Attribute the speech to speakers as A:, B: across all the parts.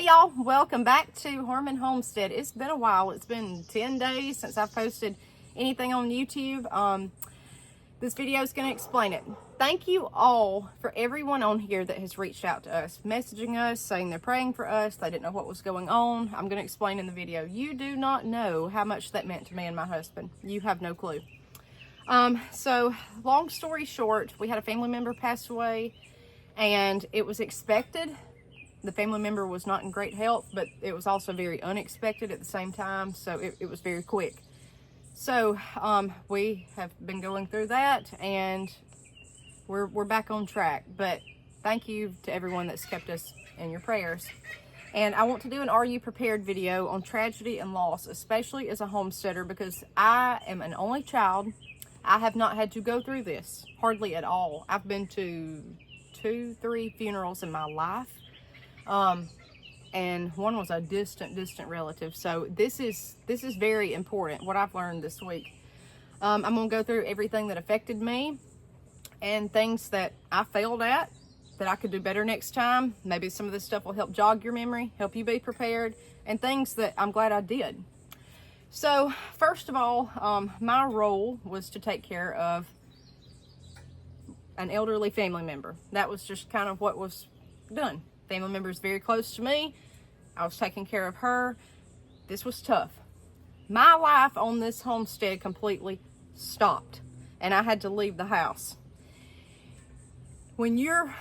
A: Hey y'all, welcome back to Homestead. It's been a while. It's been 10 days since I've posted anything on YouTube. This video is going to explain it. Thank you all for everyone on here that has reached out to us, messaging us, saying they're praying for us. They didn't know what was going on. I'm going to explain in the video. You do not know how much that meant to me and my husband. You have no clue. So long story short, we had a family member pass away, and it was expected. The family member was not in great health, but it was also very unexpected at the same time, so it was very quick. So we have been going through that, and we're back on track. But thank you to everyone that's kept us in your prayers. And I want to do an Are You Prepared video on tragedy and loss, especially as a homesteader, because I am an only child. I have not had to go through this, hardly at all. I've been to 2-3 funerals in my life. And one was a distant relative. So this is very important, what I've learned this week. I'm going to go through everything that affected me and things that I failed at that I could do better next time. Maybe some of this stuff will help jog your memory, help you be prepared, and things that I'm glad I did. So first of all, my role was to take care of an elderly family member. That was just kind of what was done. Family member is very close to me. I was taking care of her. This was tough. My life on this homestead completely stopped, and I had to leave the house. When you're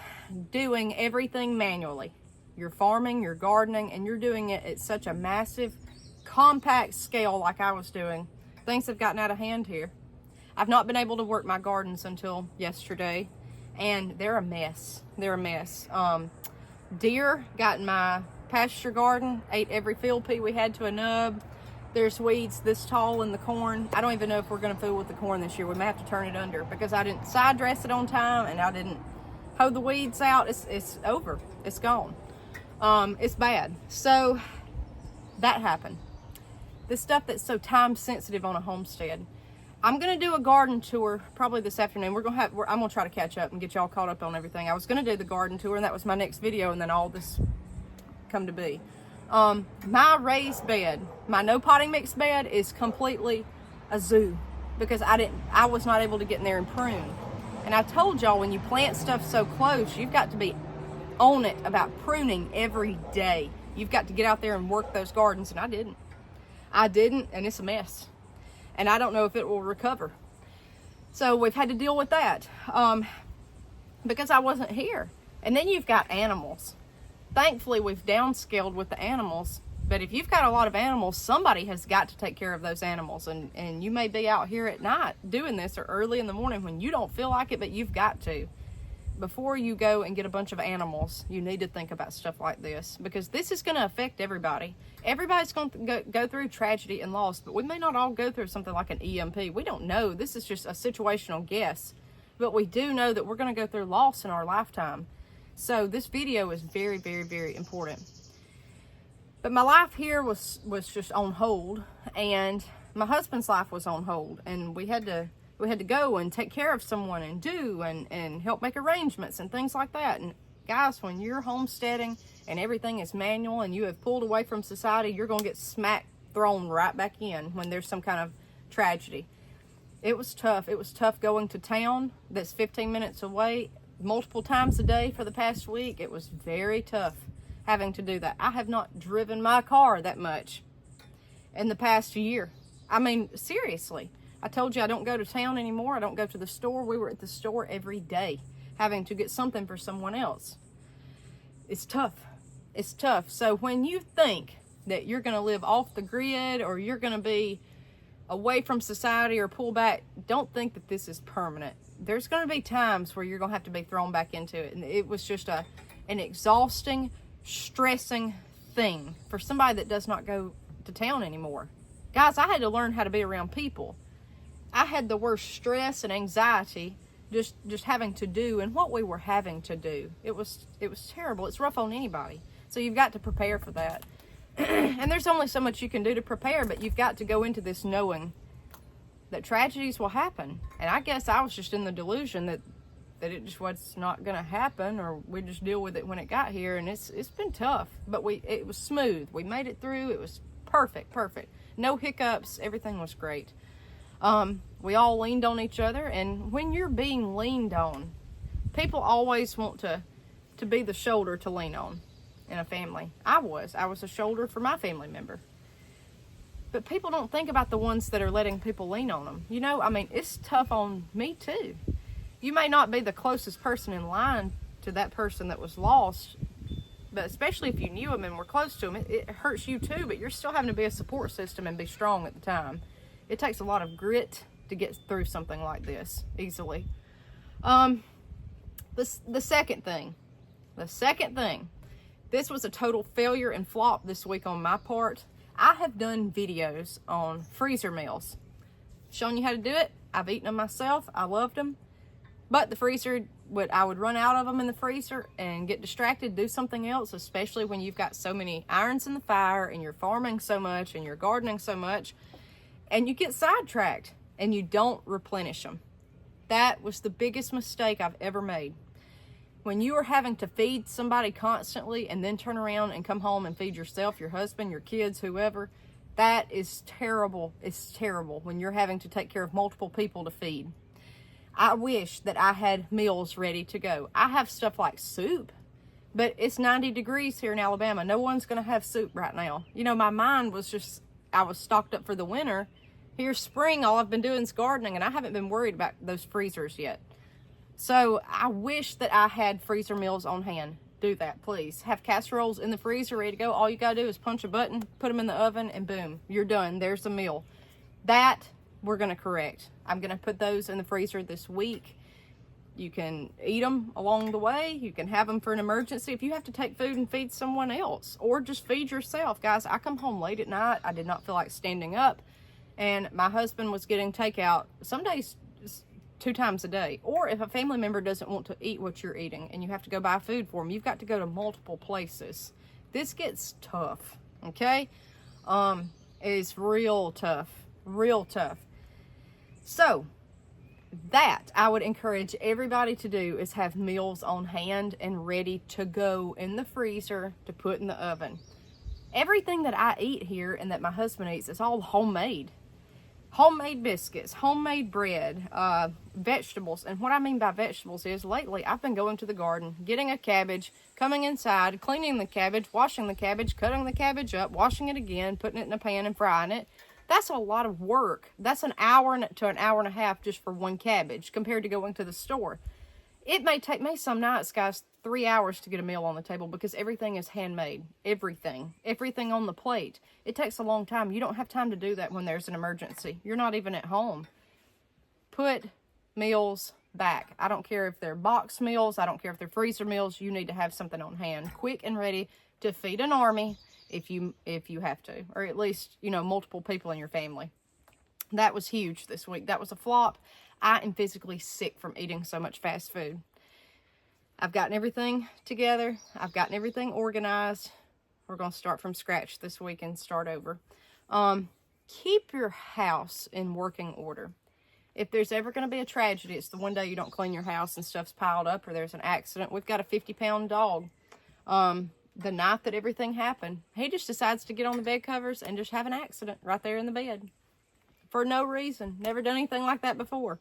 A: doing everything manually, you're farming, you're gardening, and you're doing it at such a massive, compact scale like I was doing, things have gotten out of hand here. I've not been able to work my gardens until yesterday, and they're a mess. They're a mess. Deer got in my pasture garden, ate every field pea we had to a nub. There's weeds this tall in the corn. I don't even know if we're going to fool with the corn this year. We may have to turn it under because I didn't side dress it on time and I didn't hoe the weeds out. It's over. It's gone. It's bad. So that happened. This stuff that's so time sensitive on a homestead. I'm going to do a garden tour probably this afternoon. I'm going to try to catch up and get y'all caught up on everything. I was going to do the garden tour, and that was my next video, and then all this come to be. My raised bed, my no potting mix bed is completely a zoo because I was not able to get in there and prune. And I told y'all, when you plant stuff so close, you've got to be on it about pruning every day. You've got to get out there and work those gardens, and I didn't, and it's a mess. And I don't know if it will recover. So we've had to deal with that because I wasn't here. And then you've got animals. Thankfully, we've downscaled with the animals. But if you've got a lot of animals, somebody has got to take care of those animals. And you may be out here at night doing this or early in the morning when you don't feel like it, but you've got to. Before you go and get a bunch of animals, you need to think about stuff like this because this is going to affect everybody. Everybody's going to go through tragedy and loss, but we may not all go through something like an EMP. We don't know. This is just a situational guess, but we do know that we're going to go through loss in our lifetime. So this video is very, very, very important. But my life here was just on hold, and my husband's life was on hold, and we had to go and take care of someone and help make arrangements and things like that. And guys, when you're homesteading and everything is manual and you have pulled away from society, you're going to get thrown right back in when there's some kind of tragedy. It was tough. It was tough going to town that's 15 minutes away multiple times a day for the past week. It was very tough having to do that. I have not driven my car that much in the past year. I mean, seriously. I told you I don't go to town anymore. I don't go to the store. We were at the store every day having to get something for someone else. It's tough. It's tough. So when you think that you're going to live off the grid or you're going to be away from society or pull back, don't think that this is permanent. There's going to be times where you're going to have to be thrown back into it. And it was just an exhausting, stressing thing for somebody that does not go to town anymore. Guys, I had to learn how to be around people. I had the worst stress and anxiety just having to do and what we were having to do. It was terrible. It's rough on anybody. So you've got to prepare for that. And there's only so much you can do to prepare, but you've got to go into this knowing that tragedies will happen. And I guess I was just in the delusion that that it just was not going to happen, or we just deal with it when it got here. And it's been tough, but it was smooth. We made it through. It was perfect. No hiccups. Everything was great. We all leaned on each other, and when you're being leaned on, people always want to be the shoulder to lean on in a family. I was a shoulder for my family member. But people don't think about the ones that are letting people lean on them. You know, I mean, it's tough on me too. You may not be the closest person in line to that person that was lost, but especially if you knew them and were close to them, it hurts you too, but you're still having to be a support system and be strong at the time. It takes a lot of grit to get through something like this easily. The second thing, this was a total failure and flop this week on my part. I have done videos on freezer meals, showing you how to do it. I've eaten them myself. I loved them. But the freezer, I would run out of them in the freezer and get distracted, do something else, especially when you've got so many irons in the fire and you're farming so much and you're gardening so much, and you get sidetracked and you don't replenish them. That was the biggest mistake I've ever made. When you are having to feed somebody constantly and then turn around and come home and feed yourself, your husband, your kids, whoever, that is terrible. It's terrible when you're having to take care of multiple people to feed. I wish that I had meals ready to go. I have stuff like soup, but it's 90 degrees here in Alabama. No one's going to have soup right now. You know, my mind was just, I was stocked up for the winter. Here's spring, all I've been doing is gardening, and I haven't been worried about those freezers yet. So I wish that I had freezer meals on hand. Do that, please. Have casseroles in the freezer ready to go. All you got to do is punch a button, put them in the oven, and boom, you're done. There's a meal. That we're going to correct. I'm going to put those in the freezer this week. You can eat them along the way. You can have them for an emergency if you have to take food and feed someone else, or just feed yourself. Guys, I come home late at night. I did not feel like standing up, and my husband was getting takeout some days 2 times a day. Or if a family member doesn't want to eat what you're eating and you have to go buy food for them, you've got to go to multiple places. This gets tough, okay? It's real tough. So that I would encourage everybody to do is have meals on hand and ready to go in the freezer to put in the oven. Everything that I eat here and that my husband eats is all homemade. Homemade biscuits, homemade bread, vegetables. And what I mean by vegetables is lately I've been going to the garden, getting a cabbage, coming inside, cleaning the cabbage, washing the cabbage, cutting the cabbage up, washing it again, putting it in a pan and frying it. That's a lot of work. That's an hour to an hour and a half just for one cabbage compared to going to the store. It may take me some nights, guys, 3 hours to get a meal on the table because everything is handmade. Everything on the plate. It takes a long time. You don't have time to do that when there's an emergency. You're not even at home. Put meals back. I don't care if they're box meals. I don't care if they're freezer meals. You need to have something on hand, quick and ready to feed an army if you have to, or at least, you know, multiple people in your family. That was huge this week. That was a flop. I am physically sick from eating so much fast food. I've gotten everything together. I've gotten everything organized. We're going to start from scratch this week and start over. Keep your house in working order. If there's ever going to be a tragedy, it's the one day you don't clean your house and stuff's piled up, or there's an accident. We've got a 50-pound dog. The night that everything happened, he just decides to get on the bed covers and just have an accident right there in the bed. For no reason. Never done anything like that before.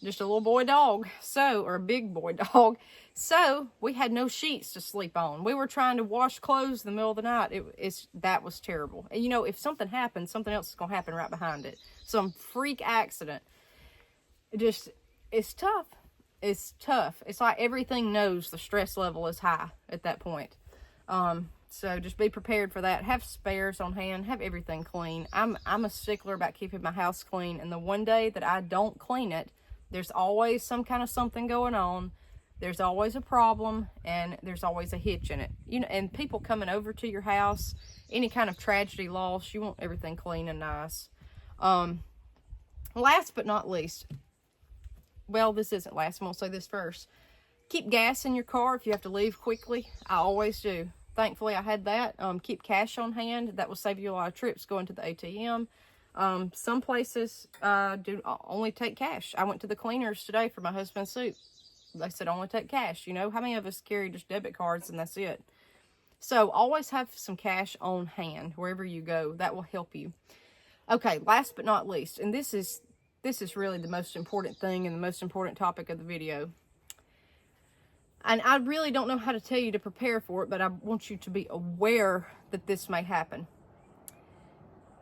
A: Just a little boy dog. Or a big boy dog. So, we had no sheets to sleep on. We were trying to wash clothes in the middle of the night. That was terrible. And you know, if something happens, something else is going to happen right behind it. Some freak accident. It's tough. It's tough. It's like everything knows the stress level is high at that point. So just be prepared for that. Have spares on hand. Have everything clean. I'm a stickler about keeping my house clean. And the one day that I don't clean it, there's always some kind of something going on. There's always a problem, and there's always a hitch in it. You know, and people coming over to your house, any kind of tragedy, loss, you want everything clean and nice. Last but not least, well, this isn't last. I'm going to say this first. Keep gas in your car if you have to leave quickly. I always do. Thankfully, I had that. Keep cash on hand. That will save you a lot of trips going to the ATM. Some places do only take cash. I went to the cleaners today for my husband's soup. they said only take cash. You know, how many of us carry just debit cards and that's it? So always have some cash on hand wherever you go. That will help you. Okay, last but not least, and this is really the most important thing and the most important topic of the video. And I really don't know how to tell you to prepare for it, but I want you to be aware that this may happen.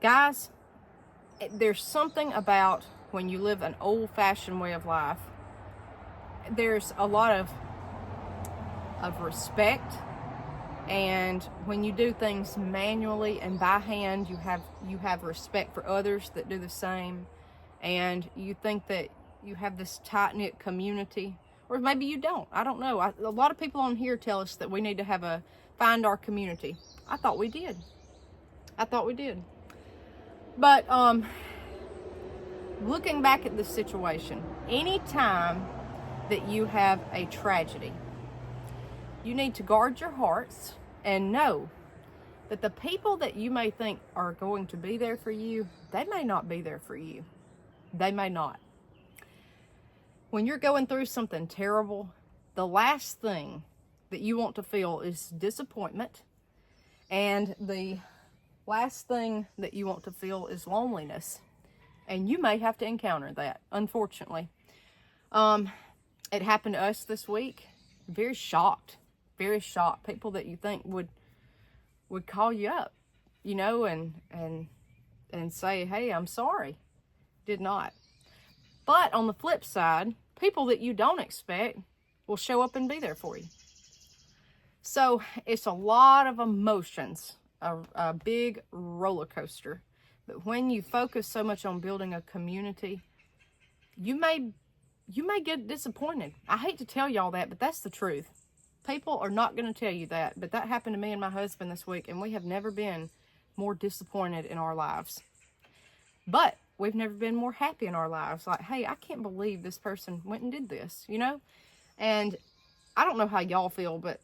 A: Guys, there's something about when you live an old-fashioned way of life, there's a lot of respect, and when you do things manually and by hand, you have respect for others that do the same, and you think that you have this tight-knit community, or maybe you don't. I don't know. A lot of people on here tell us that we need to find our community. I thought we did. But looking back at this situation, anytime that you have a tragedy, you need to guard your hearts and know that the people that you may think are going to be there for you, they may not be there for you. They may not. When you're going through something terrible, the last thing that you want to feel is disappointment, and the last thing that you want to feel is loneliness. And you may have to encounter that, unfortunately. It happened to us this week. Very shocked. People that you think would call you up, you know, and say, hey, I'm sorry. Did not. But on the flip side, people that you don't expect will show up and be there for you. So it's a lot of emotions, a big roller coaster. But when you focus so much on building a community, you may get disappointed. I hate to tell y'all that, but that's the truth. People are not going to tell you that, but that happened to me and my husband this week, and we have never been more disappointed in our lives. But we've never been more happy in our lives. Like, hey, I can't believe this person went and did this, you know? And I don't know how y'all feel, but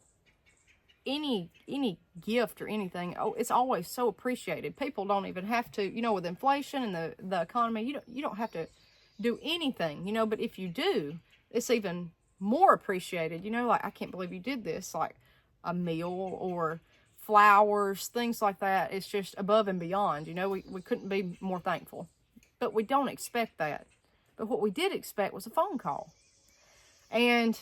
A: any gift or anything, it's always so appreciated. People don't even have to, you know, with inflation and the economy, you don't have to do anything, you know, but if you do, it's even more appreciated, you know, like, I can't believe you did this, like a meal or flowers, things like that. It's just above and beyond, you know, we couldn't be more thankful. But we don't expect that. But what we did expect was a phone call. And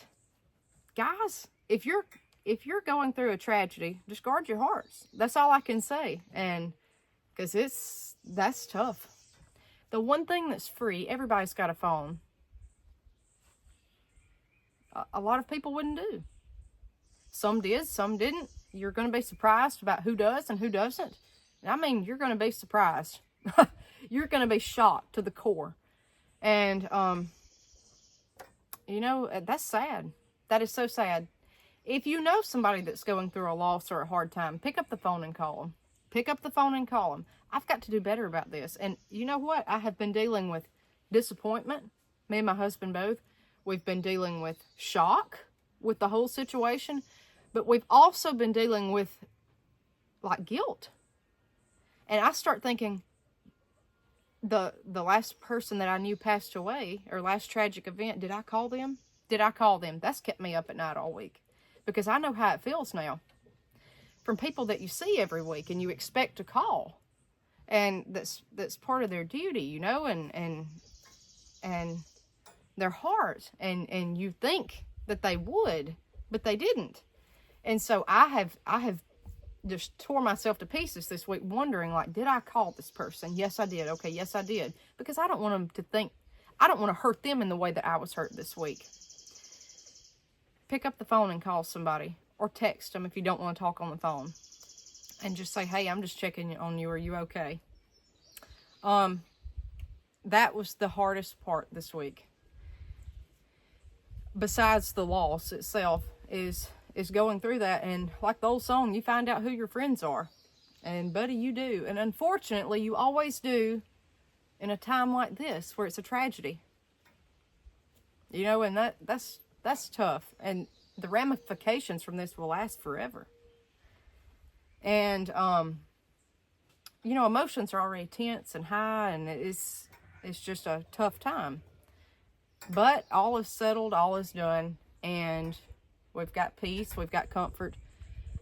A: guys, if you're going through a tragedy, just guard your hearts. That's all I can say. And because that's tough. The one thing that's free, everybody's got a phone. A lot of people wouldn't do. Some did, some didn't. You're going to be surprised about who does and who doesn't. I mean, you're going to be surprised. You're going to be shocked to the core. And, you know, that's sad. That is so sad. If you know somebody that's going through a loss or a hard time, pick up the phone and call them. Pick up the phone and call them. I've got to do better about this. And you know what? I have been dealing with disappointment. Me and my husband both. We've been dealing with shock with the whole situation. But we've also been dealing with, like, guilt. And I start thinking, the last person that I knew passed away, or last tragic event, did I call them? That's kept me up at night all week. Because I know how it feels now. From people that you see every week and you expect to call. And that's part of their duty, you know, and their heart. And you think that they would, but they didn't. And so I have just tore myself to pieces this week wondering, like, did I call this person? Yes, I did. Okay, yes, I did. Because I don't want them to think, I don't want to hurt them in the way that I was hurt this week. Pick up the phone and call somebody. Or text them if you don't want to talk on the phone. And just say, hey, I'm just checking on you. Are you okay? That was the hardest part this week. Besides the loss itself is going through that. And like the old song, you find out who your friends are. And buddy, you do. And unfortunately, you always do in a time like this where it's a tragedy. You know, and that's tough. And the ramifications from this will last forever. And, you know, emotions are already tense and high, and it's just a tough time. But all is settled, all is done, and we've got peace, we've got comfort.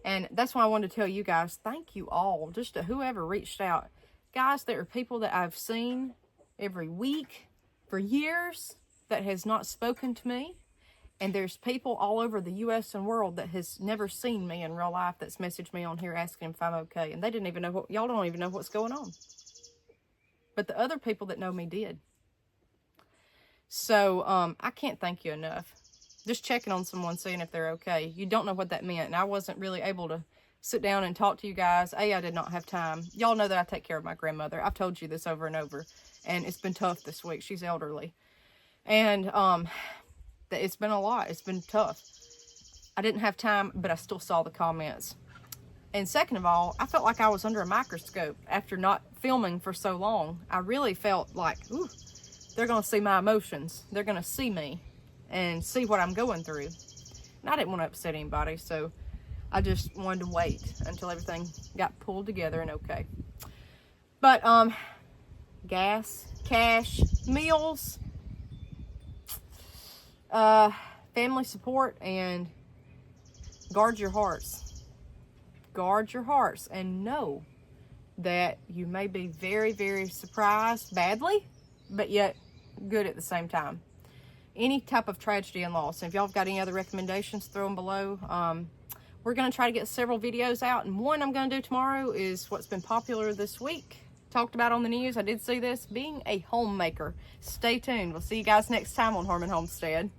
A: And that's why I wanted to tell you guys, thank you all, just to whoever reached out. Guys, there are people that I've seen every week for years that has not spoken to me. And there's people all over the U.S. and world that has never seen me in real life that's messaged me on here asking if I'm okay. And they didn't even know what, y'all don't even know what's going on. But the other people that know me did. So, I can't thank you enough. Just checking on someone, seeing if they're okay. You don't know what that meant. And I wasn't really able to sit down and talk to you guys. I did not have time. Y'all know that I take care of my grandmother. I've told you this over and over. And it's been tough this week. She's elderly. And, it's been a lot. It's been tough. I didn't have time, but I still saw the comments. And second of all, I felt like I was under a microscope after not filming for so long. I really felt like, ooh, they're going to see my emotions. They're going to see me and see what I'm going through. And I didn't want to upset anybody, so I just wanted to wait until everything got pulled together and okay. But, gas, cash, meals, family support, and guard your hearts. Guard your hearts and know that you may be very, very surprised badly, but yet good at the same time. Any type of tragedy and loss. And if y'all have got any other recommendations, throw them below. We're going to try to get several videos out, and one I'm going to do tomorrow is what's been popular this week. Talked about on the news. I did see this, being a homemaker. Stay tuned. We'll see you guys next time on Homestead.